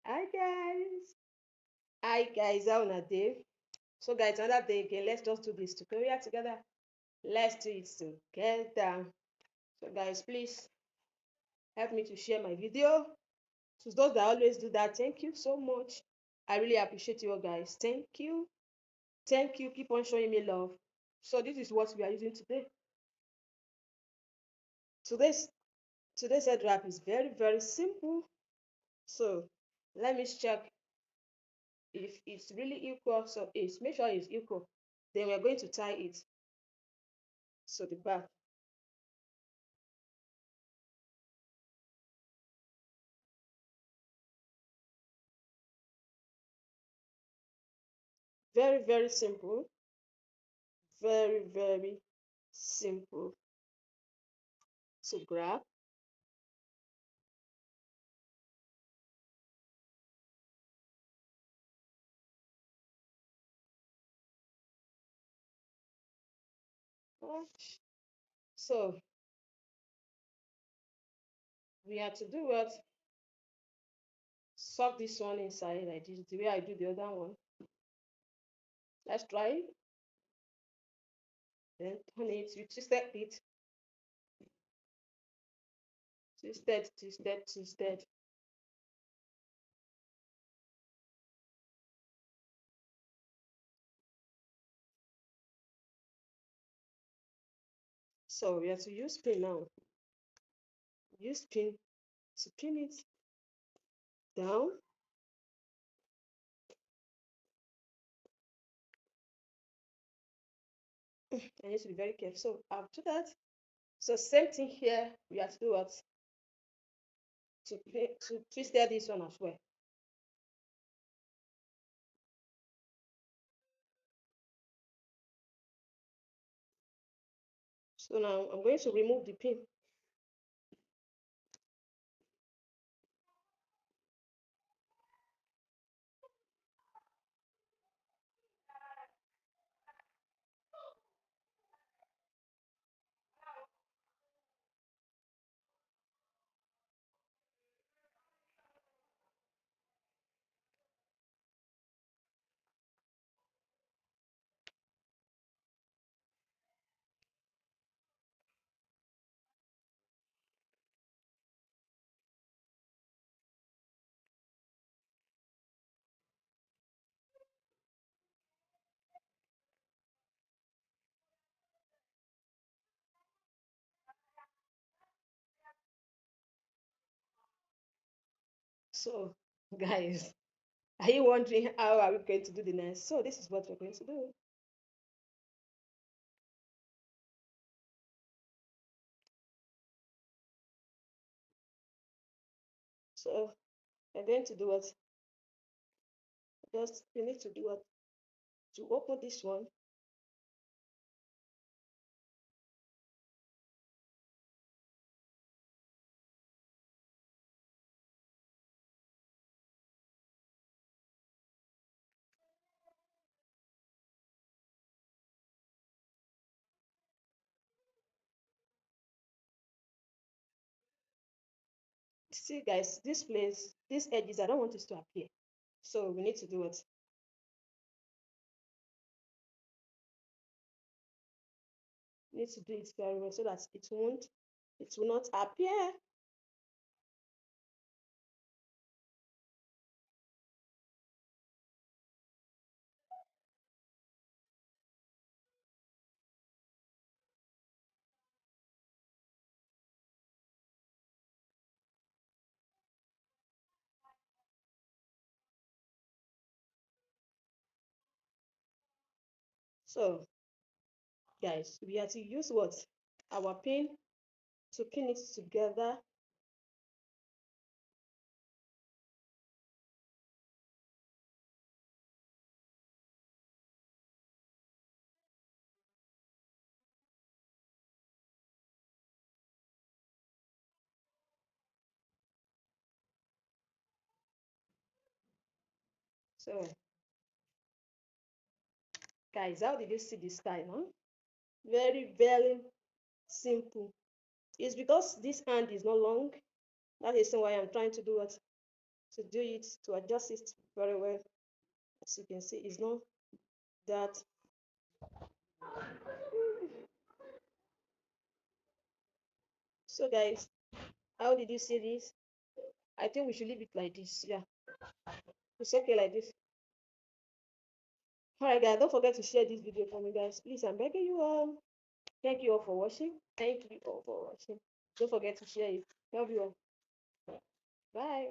Hi guys. Hi guys, how una dey? So guys, another day again. Let's just do this tutorial together. Let's do it together. So guys, please help me to share my video. To those that always do that, thank you so much. I really appreciate you all guys. Thank you. Thank you. Keep on showing me love. So this is what we are using today. Today's today's head wrap is very simple. So let me check if it's really equal. So it's make sure it's equal. Then we're going to tie it. So the back. Very simple. Very simple to grab. So we have to do what? Suck this one inside like this, the way I do the other one. Let's try it. Then turn it, you twisted it, twisted. So we have to use pin now. Use pin to pin it down. I need to be very careful. So after that, so same thing here. We have to do what? To twist this one as well. So now I'm going to remove the pin. So guys, are you wondering how are we going to do the next? So this is what we're going to do. So we're going to do what? Just we need to do what? To open this one. See guys, this place, these edges, I don't want this to appear. So we need to do what? We need to do it very well so that it will not appear. So guys, we have to use what? Our pin to pin it together. So guys, how did you see this style? Huh? Very simple. It's because this hand is not long. That is why I'm trying to do what? to do it, to adjust it very well. As you can see, it's not that. So guys, how did you see this? I think we should leave it like this. Yeah, it's okay like this. All right, guys, don't forget to share this video for me, guys. Please, I'm begging you all. Thank you all for watching. Thank you all for watching. Don't forget to share it. Love you all. Bye.